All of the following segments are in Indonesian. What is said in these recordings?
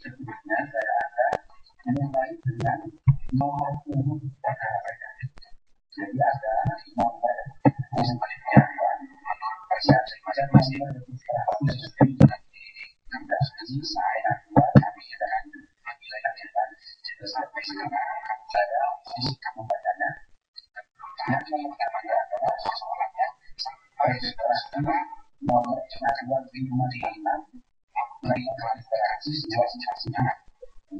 Sebelumnya saya akan memulai dengan nomor umum perkara. Jadi ada nomor selanjutnya masing-masing saya buat kami dan nilai kita sampai sekarang saya membacanya. Yang pertama adalah soalannya sampai sekarang nomor 256 dari klarifikasi situasinya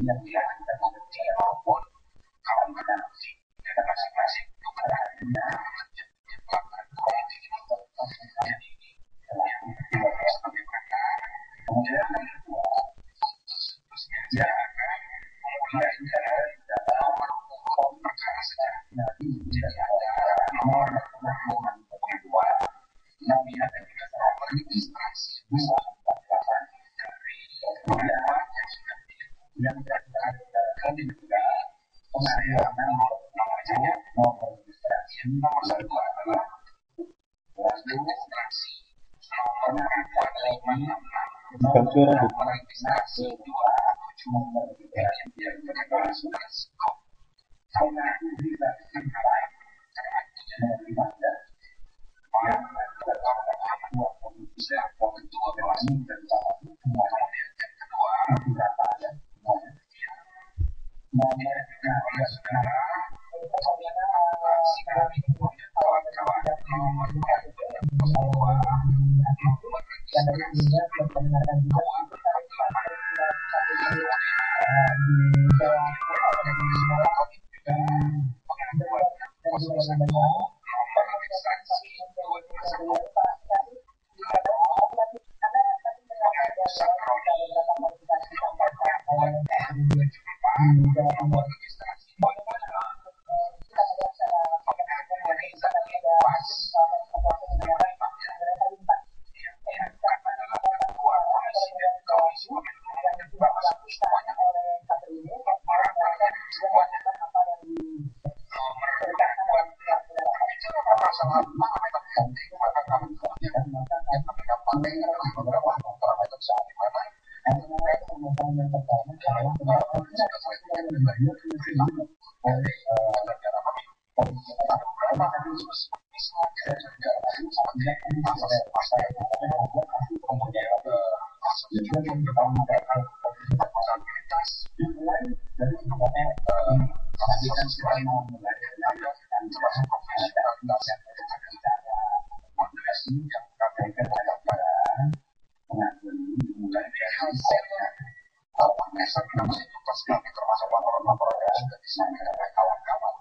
yang kita mengerti maupun kawan-kawan kita masing-masing keberadaannya kemudian yang kedua dia akan mulai dari dalam perkara secara nanti tidak ada nomor kedua yang ada di dalam registrasi yang dilakukan di negara pengayaman nomor registrasi nomor satu adalah registrasi nomor registrasi 27 nomor yang terkenal karena bisa dikenal yang ketua Bawaslu dan kemudian yang kedua nomor oleh saudara kawan-kawan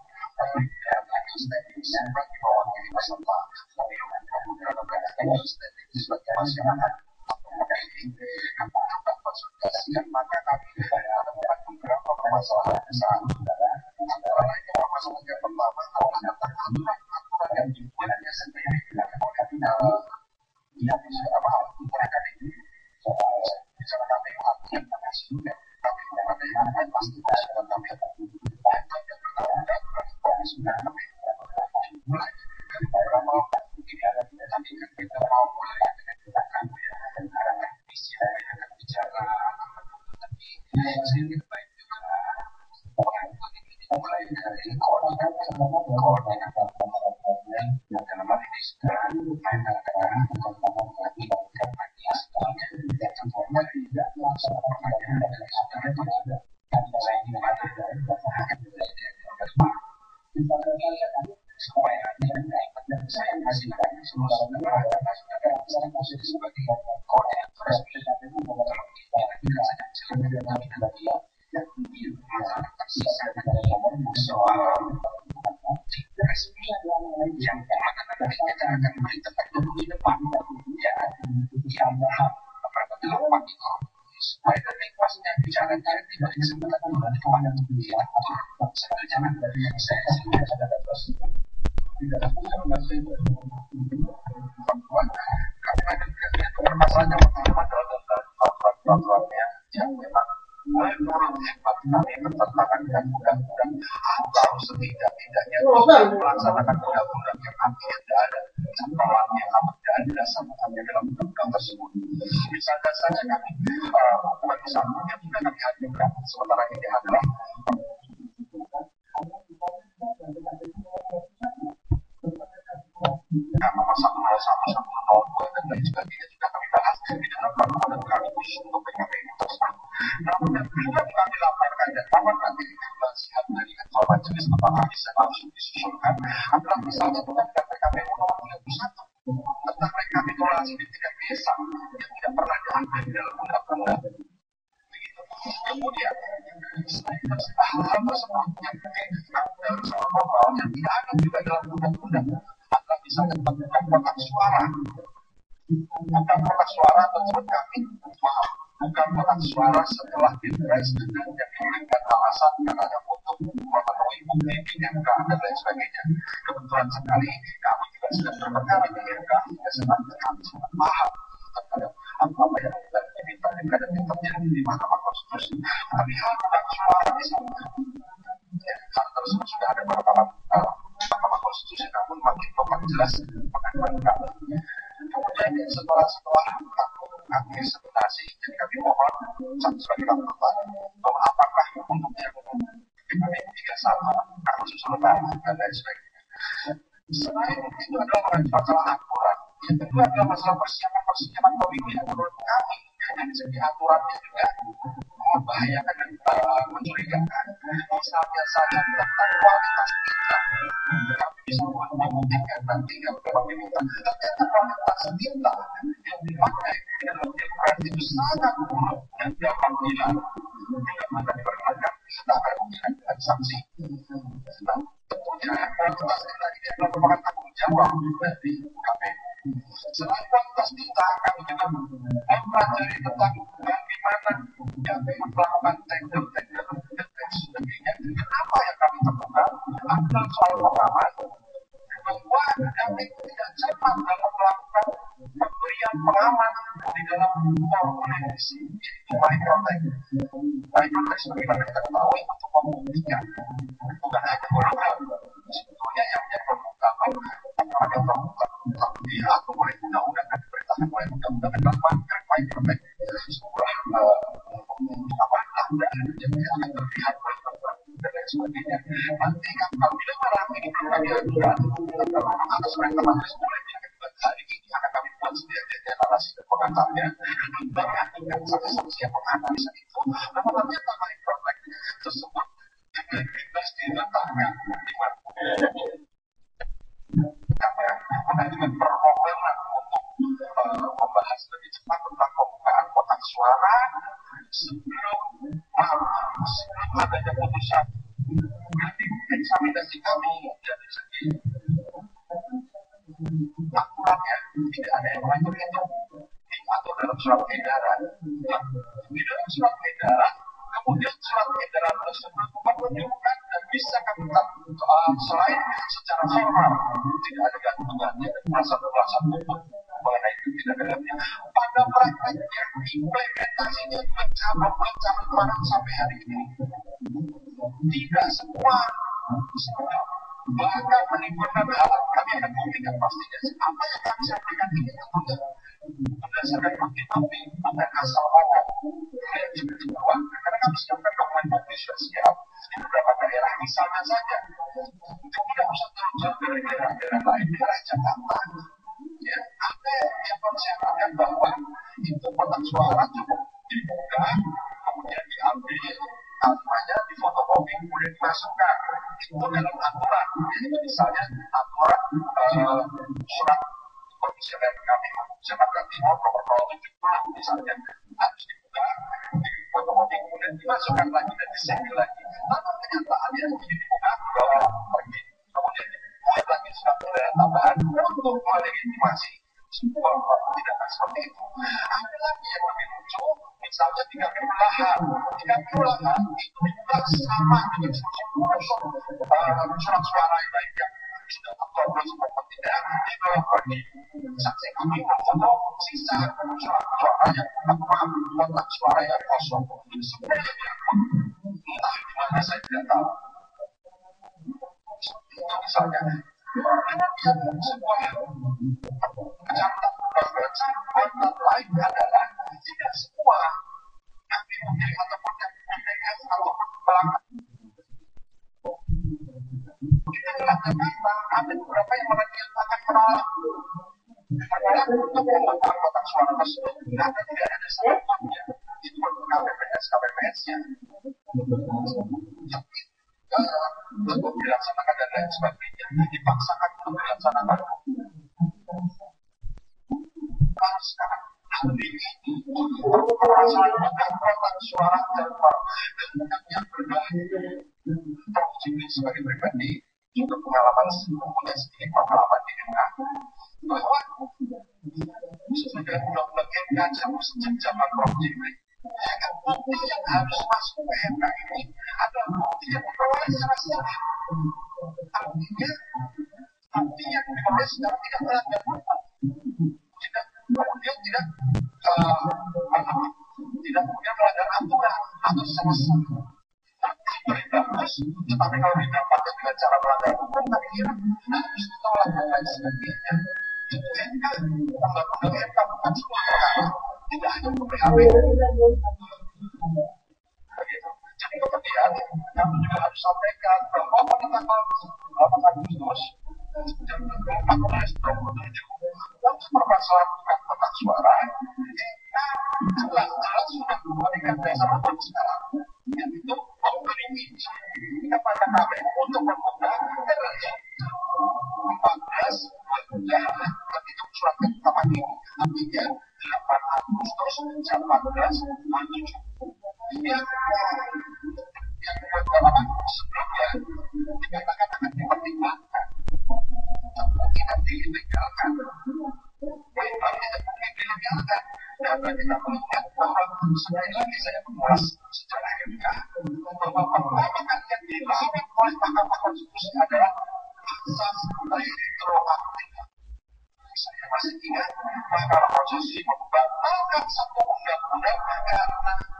melaksanakan undang-undang yang ada, catatan yang ada dasar dalam undang-undang tersebut. Misalnya saja kami buat satu yang sudah kami ajukan, sementara ini adalah nomor 101, 102 dan lain sebagainya juga kami bahas di dalam permohonan kami khusus untuk PKPU tersebut. Namun yang belum kami laporkan dan dapat nanti dikasihkan dari ketua majelis apakah bisa langsung disusulkan adalah misalnya tentang PKPU nomor 31 tentang rekapitulasi di tingkat desa yang tidak pernah diambil dalam undang-undang. Kemudian hal tersebut yang harus membawa yang tidak ada juga dalam undang-undang adalah misalnya tentang kotak suara. Bukan kotak suara tersebut kami bukan kotak suara setelah pilpres dan yang diberikan alasan katanya untuk memenuhi bukti di MK dan lain sebagainya. Kebetulan sekali kami juga sedang berperkara di MK sehingga kami sangat paham terhadap apa yang diminta MK dan yang terjadi di Mahkamah Konstitusi. Tapi hal kotak suara di sana, hal tersebut sudah ada pada Mahkamah Konstitusi, namun makin jelas pengaduan kami. Kemudian setelah kami eksaminasi, jadi kami mohon sebagai tanggapan bahwa apakah untuk yang PKPU 31 harus susulkan dan lain sebagainya. Selain itu adalah masalah aturan. Yang kedua adalah masalah persiapan pemilu yang menurut kami dari segi aturannya juga membahayakan dan mencurigakan. Misalnya saja tentang kualitas kita, kami bisa membuktikan nanti yang memang diminta. Ternyata kualitas kita yang dipakai dalam pilpres itu sangat buruk dan dapat hilang. Tidak akan diperkenalkan, kita akan menggunakan sanksi. Nah, tentunya kualitas kita ini adalah merupakan tanggung jawab dari KPU. Selain kualitas kita, kami juga mempelajari tentang bagaimana KPU melakukan tender dan sebagainya. Kenapa yang kami temukan adalah soal pertama bahwa KPU tidak cermat dalam melakukan pemberian pengaman di dalam formulasi yaitu microtext. Microtext bagaimana kita ketahui untuk membuktikan bukan hanya hologram. Sebetulnya yang terbuka yang terbuka diatur oleh undang-undang dan diperintahkan oleh undang-undang adalah microtext, sebuah tanda yang akan terlihat dan lain sebagainya. Nanti apabila malam ini belum kami ajukan atas perintah majelis boleh diajukan hari ini akan kami buat sedianya narasi dan pengantarnya mengajukan saksi-saksi yang menganalisa itu. Namun ternyata microtext tersebut juga bebas diletakkan di mana mengajukan permohonan untuk membahas lebih cepat tentang pembukaan kotak suara sebelum adanya putusan. Berarti eksaminasi kami dari segi aturannya tidak ada yang lain itu diatur dalam surat edaran. Di dalam surat edaran, kemudian surat edaran tersebut menunjukkan dan bisa kami selain secara formal tidak ada gantungannya dan perasaan hukum mengenai itu tidak ada gantungannya. Pada prakteknya implementasinya bercabang sampai hari ini tidak semua bahkan menimbulkan hal kami akan buktikan pastinya. Apa yang kami sampaikan ini tentunya berdasarkan bukti-bukti bukan asal ngomong. Yang juga kedua, karena kami siapkan dokumen bukti sudah siap di beberapa daerah, misalnya saja tidak usah jauh-jauh dari daerah-daerah lain, daerah Jakarta. Ya, ada yang mempersiapkan bahwa itu kotak suara cukup dibuka, kemudian diambil kalimatnya, difotokopi, kemudian dimasukkan. Itu dalam aturan. Itu misalnya aturan surat komisioner kami Jakarta Timur nomor 070 misalnya harus dibuka, difotokopi, kemudian dimasukkan lagi dan disegel lagi. Namun kenyataannya ini dibuka bahwa pergi, kemudian dibuat lagi surat edaran tambahan untuk melegitimasi. Tidak akan seperti itu. Ada lagi yang lebih lucu, misalnya 3 lahan itu juga sama dengan surat suara yang lain yang sudah tertulis seperti tidak dibawa pergi. Saksi kami memfoto sisa surat suara yang kotak suara yang kosong. Sebenarnya entah di mana saya tidak tahu. Itu misalnya. Kemudian sebuah kecamatan Bottom line adalah tidak semua nanti pemilih ataupun yang PTS ataupun pelanggan kita kata-kata ada beberapa yang menyatakan menolak. Adalah untuk memotong kotak suara tersebut karena tidak ada satunya itu untuk KPPS-nya. Tapi untuk dilaksanakan dan lain sebagainya dipaksakan untuk dilaksanakan. Kalau sekarang hari ini permasalahan kotak suara dan yang berbeda Jimmy sebagai pribadi juga punya sedikit pengalaman di MK bahwa sudah undang-undang MK sejak zaman Prof. Jimmy bukti yang harus masuk ke MK ini adalah bukti yang diperoleh secara sah. Artinya bukti yang diperoleh secara tidak melanggar hukum, kemudian tidak kemudian melanggar aturan atau secara sah. Bagus, tetapi kalau didapatkan dengan cara melanggar hukum, tapi kira harus ditolak dan lain sebagainya. Itu MK, undang-undang MK bukan sebuah perkara, tidak hanya untuk PHP. Jadi kemudian kami juga harus sampaikan bahwa pada tanggal 8 Agustus dan 14-27 untuk permasalahan kotak suara, MK jelas-jelas sudah memberikan dasar hukum sekarang, yaitu memberi izin kepada kami untuk membuka RRI 14 itu surat ketetapan ini, artinya 8 Agustus jam 14.07 yang sebelumnya dikatakan akan dipertimbangkan tapi tidak dilegalkan. Memang tidak mungkin dilegalkan karena kita melihat bahwa sekali lagi saya mengulas secara MK bahwa permohonan yang dilakukan oleh Mahkamah Konstitusi adalah asas retroaktif. Saya masih ingat Mahkamah Konstitusi membatalkan satu undang-undang karena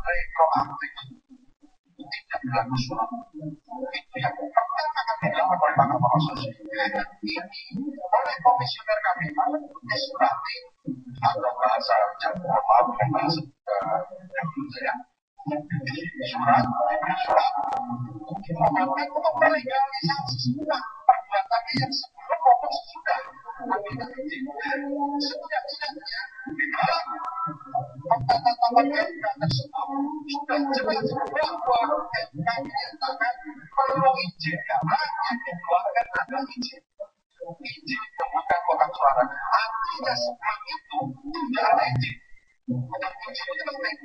retroaktif tidak berlaku surat. Itu yang pertama kali dilakukan oleh Mahkamah Konstitusi. Dan ini oleh komisioner KPK disurati atau bahasa maaf dengan bahasa saya surat untuk melegalisasi semua perbuatannya yang sebelum maupun sesudah. Setidak-tidaknya di dalam tata-tata MK tersebut sudah jelas bahwa MK menyatakan perlu izin karena yang dikeluarkan adalah izin membuka kotak suara. Artinya sebelum itu tidak ada izin. Dan izin itu penting.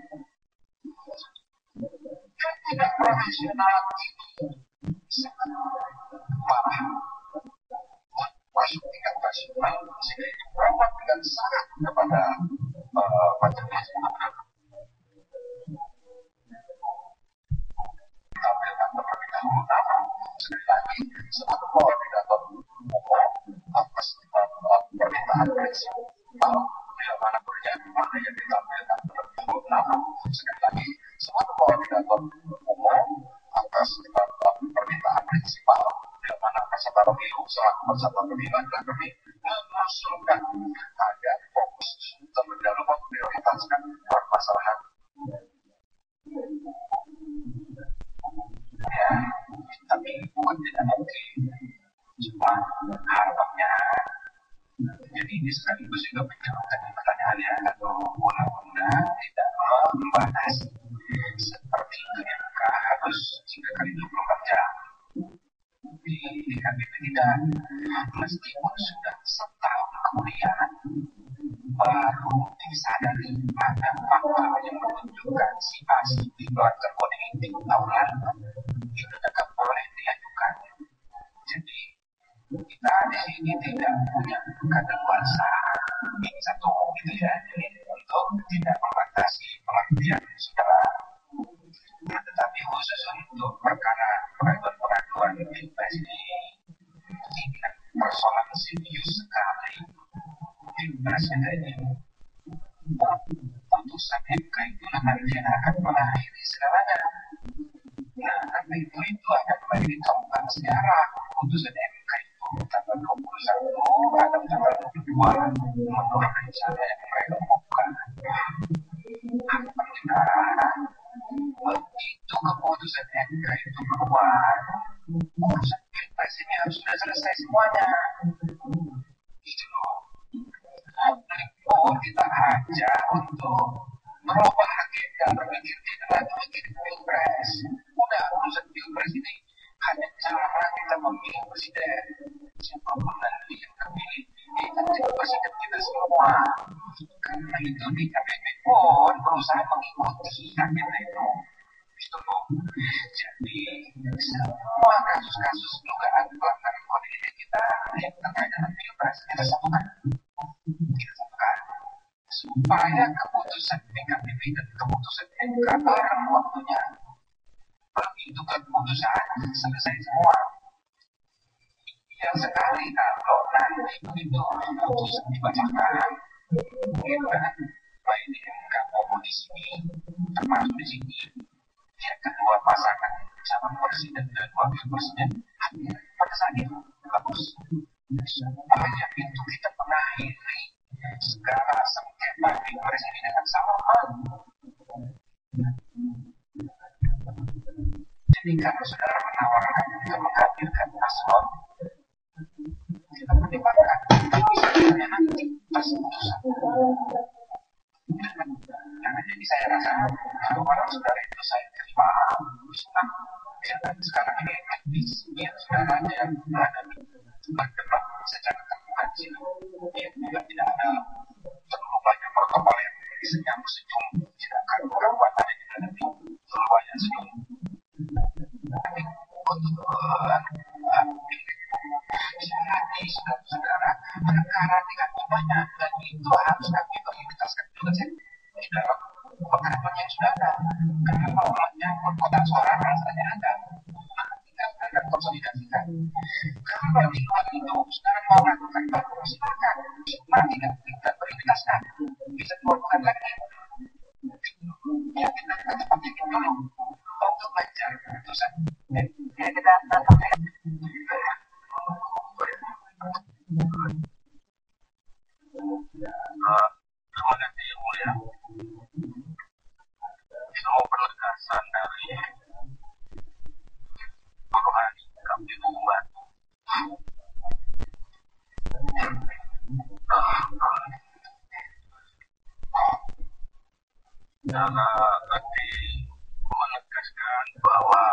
Tidak profesional ini sangat parah. Masuk tingkat nasional sehingga itu berdampak dengan sangat kepada majelis tampilkan terlebih dahulu nama sekali lagi satu koordinator umum atas permintaan prinsip bila mana mana yang ditampilkan terlebih dahulu nama sekali lagi satu koordinator umum atas permintaan prinsipal bila mana peserta pemilu selaku peserta pemilu adalah kami mengusulkan agar fokus terlebih dahulu memprioritaskan permasalahan ya, tapi bukan tidak mungkin cuma harapannya jadi ini sekaligus juga menjawab tadi pertanyaannya atau undang-undang tidak membatasi seperti itu ya harus 3 kali 24 jam di KPP tidak meskipun sudah setahun kemudian baru disadari ada fakta yang menunjukkan si A si B melanggar kode etik tahun lalu itu tetap boleh diajukan. Jadi kita di sini tidak punya kadaluarsaan ini satu gitu ya, jadi untuk tidak membatasi pengertian saudara. Tetapi khusus untuk perkara pengaduan pilpres ini tidak persoalan serius sekali. Pilpres ini putusan MK itu nanti akan mengakhiri segalanya. Nah, karena itu akan kembali ditonton sejarah putusan MK itu tanggal 21 atau tanggal 23 kedua, menurut rencana yang mereka lakukan, begitu keputusan MK itu keluar, urusan pilpres ini harus sudah selesai semuanya. Gitu loh. Kita aja untuk merubah agenda berpikir kita lagi bikin pilpres. Udah urusan pilpres ini hanya cara kita memilih presiden. Siapapun nanti yang terpilih, kita jadi presiden kita semua. Karena itu di KPP pun berusaha mengikuti agenda itu. Gitu loh. Jadi semua kasus-kasus dugaan pelanggaran kode etik kita yang terkait dengan pilpres kita satukan. Supaya keputusan DKPP dan keputusan MK bareng waktunya. Begitu keputusan selesai semua. Ya sekali kalau nanti begitu keputusan dibacakan, kita baik di MK maupun di sini, termasuk di sini, ya kedua pasangan calon presiden dan wakil presiden pada saat itu bagus. Supaya itu kita mengakhiri segala sengketa pilpres ini dengan salaman. Jadi kalau saudara menawarkan untuk menghadirkan paslon, kita pertimbangkan bisa saja nanti atas keputusan. Karena jadi saya rasa kalau orang saudara itu saya terima senang. Ya, dan sekarang ini ya saudara yang menghadapi berdebat secara terbuka di sini. Ya, juga tidak ada terlalu banyak protokol yang senyum, tidak karuan ada di dalam terlalu banyak senyum. Tapi untuk jadi saudara perkara dengan banyak dan itu harus kami prioritaskan juga di dalam pengakuan yang sudah ada. Karena kalau menyangkut kotak suara rasanya ada, tinggal akan konsolidasikan. Kalau di luar itu saudara mau lakukan baru silakan, mari kita prioritaskan, bisa 2 bulan lagi. Ya kita tetap bikin dulu untuk belajar keputusan. Ya kita tetap terima kasih yang mulia. Semua penegasan dari Rohani KPU Batu. Karena tadi menegaskan bahwa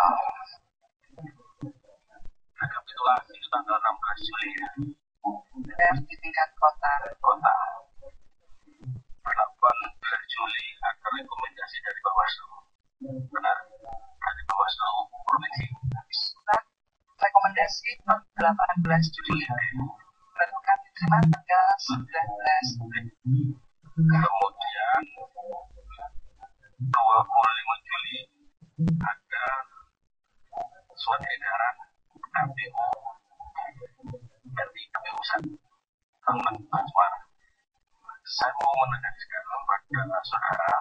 rekapitulasi tanggal 16 Juli di tingkat kota 8 Juli akan rekomendasi dari Bawaslu. Benar, dari Bawaslu Provinsi. Surat rekomendasi 18 Juli baru kami terima tanggal 19. Kemudian 25 Juli ada surat edaran KPU dari KPU tentang suara. Saya mau menegaskan kepada saudara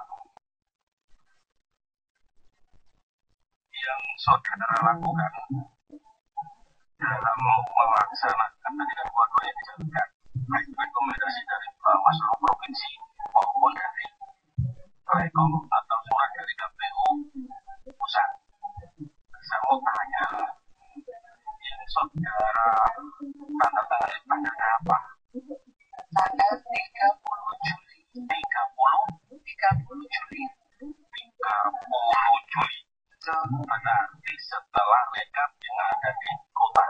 yang saudara lakukan dalam melaksanakan tadi dan dua-duanya dijalankan, baik rekomendasi dari Bawaslu Provinsi maupun dari rekom atau surat dari KPU pusat. Saya mau tanya, yang saudara tanda tangan apa? Tanggal 30 Juli. 30 Juli. Berarti setelah rekap yang ada di kota.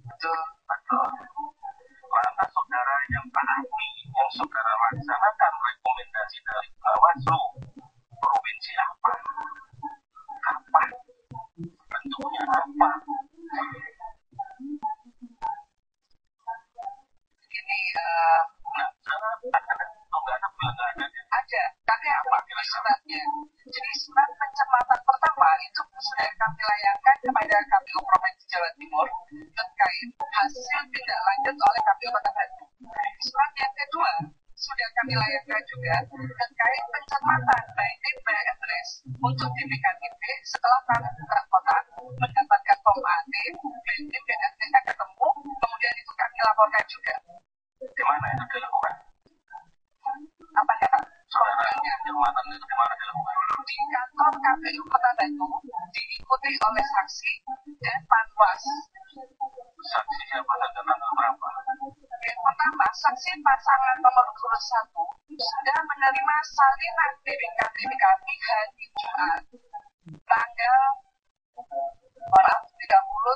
Betul. Mana saudara yang pahami, yang saudara laksanakan rekomendasi dari Bawaslu Provinsi apa? Kapan? Bentuknya apa? Ini ada, tapi apa suratnya? Jadi surat pencermatan pertama itu sudah kami layangkan kepada KPU Provinsi Jawa Timur terkait hasil tindak lanjut oleh KPU Kota Bandung. Surat yang kedua sudah kami layangkan juga terkait pencermatan by name by address untuk DPKTP setelah kami buka kotak mendapatkan form AT, by name by address ketemu, kemudian itu kami laporkan juga. Di mana itu dilakukan? Apa ya Kak? Saudaranya penyelamatan itu di mana dilakukan? Di kantor KPU Kota Bandung, diikuti oleh saksi dan panwas. Saksi siapa saja tanggal berapa? Yang pertama, saksi pasangan nomor urut 1 sudah menerima salinan BPKB kami hari Jumat tanggal 30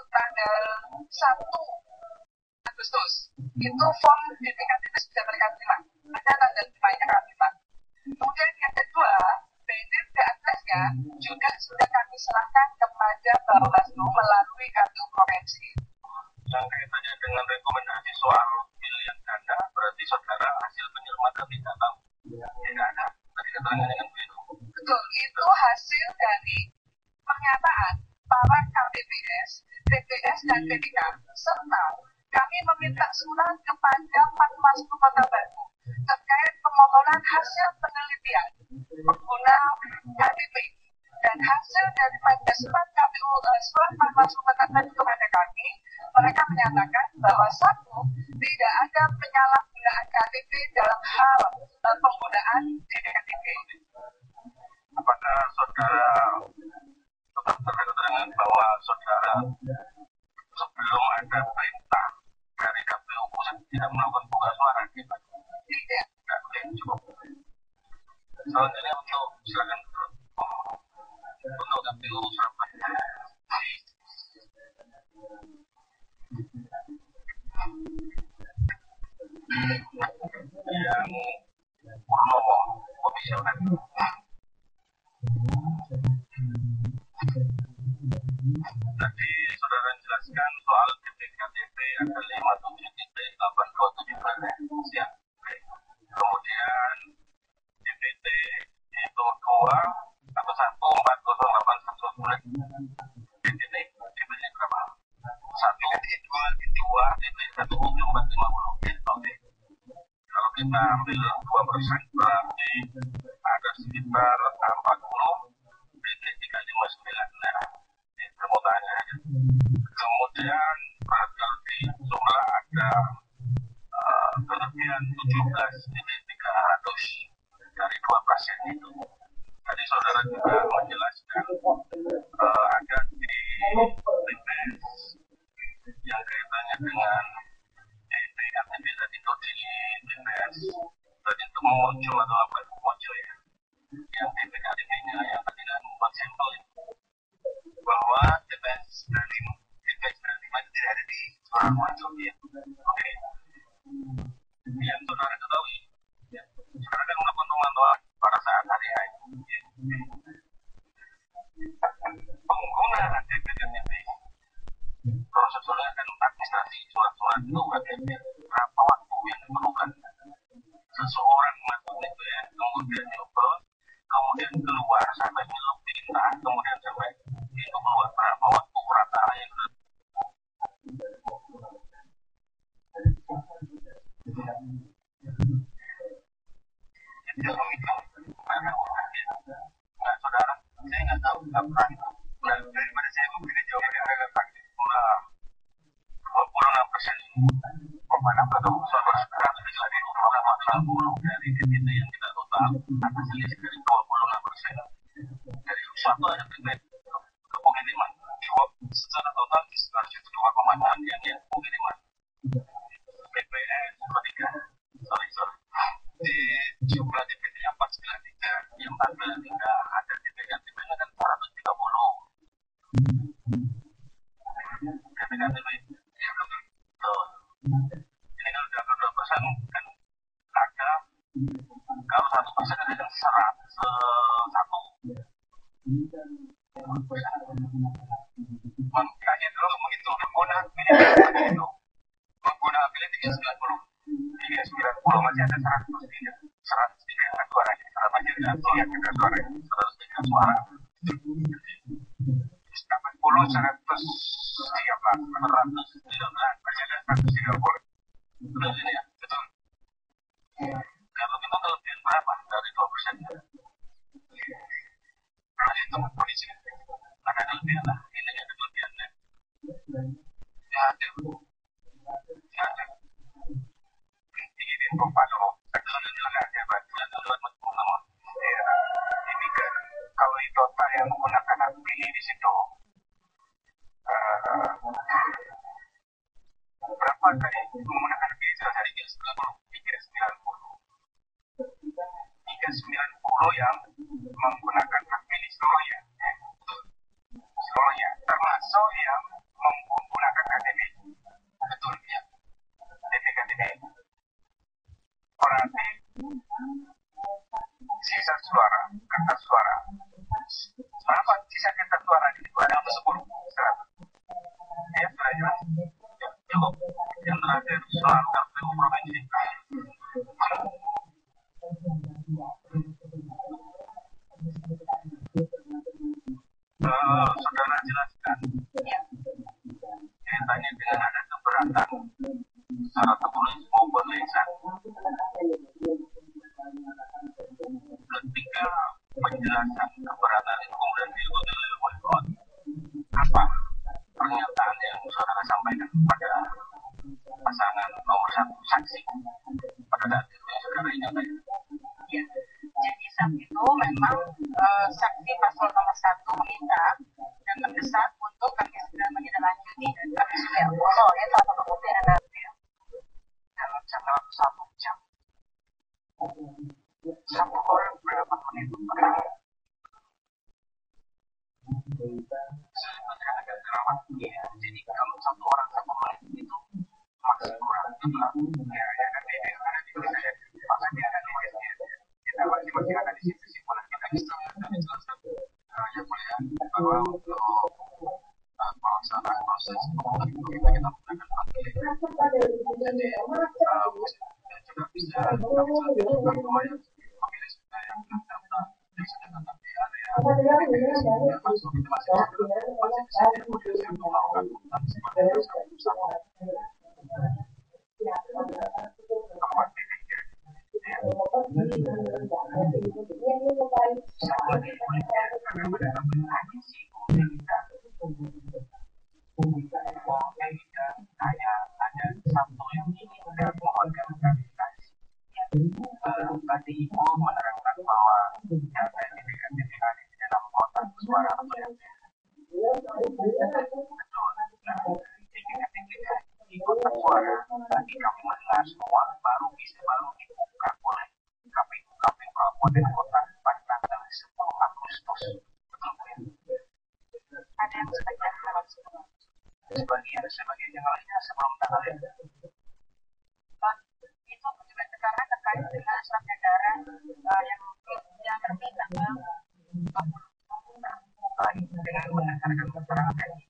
tanggal 1 Agustus. Itu form BPKB sudah mereka terima. Ada tanda terimanya kami Pak. Kemudian yang kedua, BNN PATS-nya juga sudah kami serahkan kepada Bawaslu melalui KPU Provinsi. Yang kaitannya dengan rekomendasi soal pilihan ganda, berarti saudara hasil penyelamatan tidak tahu. Tidak ada. Tadi keterangan dengan begitu. Betul, itu hasil dari pernyataan para KPPS, TPS dan PDK, serta kami meminta surat kepada Panwaslu Kota Bandung terkait pemohonan hasil penelitian pengguna KTP dan hasil daripada surat KPU surat Panwaslu Kota Bandung kepada kami. Mereka menyatakan bahwa satu, tidak ada penyalahgunaan KTP dalam hal penggunaan DPKTP. Apakah saudara tetap terkait bahwa saudara sebelum ada perintah dari KPU pusat tidak melakukan buka suara? Tidak. Cukup. Selanjutnya untuk silakan untuk KPU Surabaya. Yang Purnomo komisioner. Tadi saudara jelaskan soal DPKTP ada 57.827 siap. Kemudian DPT itu 2 atau 14081 DPT berapa? 1 2 DPT 17450. Kalau kita ambil 2% berarti ada sekitar 40 DPT 359. Nah, permutaannya. Kemudian berarti di jumlah ada kelebihan 17 DPT 300 dari 2% itu. Tadi saudara juga menjelaskan ada di TPS yang kaitannya dengan DPKTP tadi itu di TPS tadi itu Mojo atau apa itu Mojo ya, yang DPKTP-nya yang tadi dan membuat sampel bahwa TPS dari 5 itu tidak ada di Surat Mojo ya. Oke. Yang saudara ketahui, ya, saudara kan melakukan pemantauan pada saat hari H. Penggunaan DPKTP prosesurnya kan administrasi surat-surat itu katanya berapa waktu yang diperlukan seseorang masuk DPR kemudian nyoblos kemudian keluar sampai milu pindah kemudian sampai itu keluar berapa waktu rata yang tidak menghitung mana orangnya. Nah saudara, saya nggak tahu apa itu. Nah daripada saya memberi jawaban yang agak taktis, 26% kemana atau saudara dari 60 dari DPT yang kita total akan selisih dari 26%. Dari satu ada kemungkinan secara total di sekitar 2,6 yang kemungkinan PPS 3 di jumlah DPT yang 493 yang 493 ada DPKTP kan 130 DPKTP ya betul. Ini kalau udah ke 2% kan ada kalau 1% ada 100 makanya dulu menghitung pengguna itu pengguna pilih 390 masih ada 103 suara sama jadi yang kita suara 103 suara 80 113 masih ada 130 betul ini ya betul. Kalau kita kelebihan berapa dari 2%? Nah itu kondisi ada kelebihan lah ini ada kelebihannya ya ada yang menggunakan hak pilih seluruh ya, seluruhnya, termasuk yang menggunakan KTP. Betul ya, KTP. Berarti sisa suara, kertas suara. Berapa sisa kertas suara di situ? Ada 10, 100. Ya sudah jelas. Ya, cukup. Yang terakhir soal KPU provinsi. Saudara jelaskan kaitannya dengan ada keberatan secara tertulis maupun lisan. Ketika penjelasan keberatan itu kemudian diikuti oleh wali kota, apa pernyataan yang saudara sampaikan kepada pasangan nomor 1 saksi pada saat itu yang saudara ingatkan? Ya, jadi saat itu memang saksi paslon nomor 1 meminta dan mendesak untuk kami segera menindaklanjuti dan kami sudah soalnya telah membuktikan ada dalam jangka 1 jam. 1 orang berapa menit? Sebetulnya agak terawat ya. Jadi kalau 1 orang 1 menit itu masih kurang ya kan ini karena di sini saya maksudnya ada di sini kita masih ada di situ simpulan kita bisa jelaskan yang mulia bahwa untuk pelaksanaan proses pembuatan itu kita menggunakan panggil jadi juga bisa kami jelaskan bahwa yang pemilih kita yang belum daftar yang sudah tetap di area PPS yang masuk itu masih bisa diakomodasi untuk melakukan pembuatan sebagai bersama tadi Ibu menerangkan bahwa yang saya titik-titik di dalam kotak suara atau yang betul. Nah, titik-titik di kotak suara tadi kami mendengar semua baru dibuka oleh KPU Kabupaten Kota pada tanggal 10 Agustus. Betul Bu ya? ada yang sebagian tanggal 10. Sebagian yang lainnya sebelum tanggal itu. Itu juga karena terkait dengan surat edaran yang terbit tanggal 20 dengan berdasarkan keterangan tadi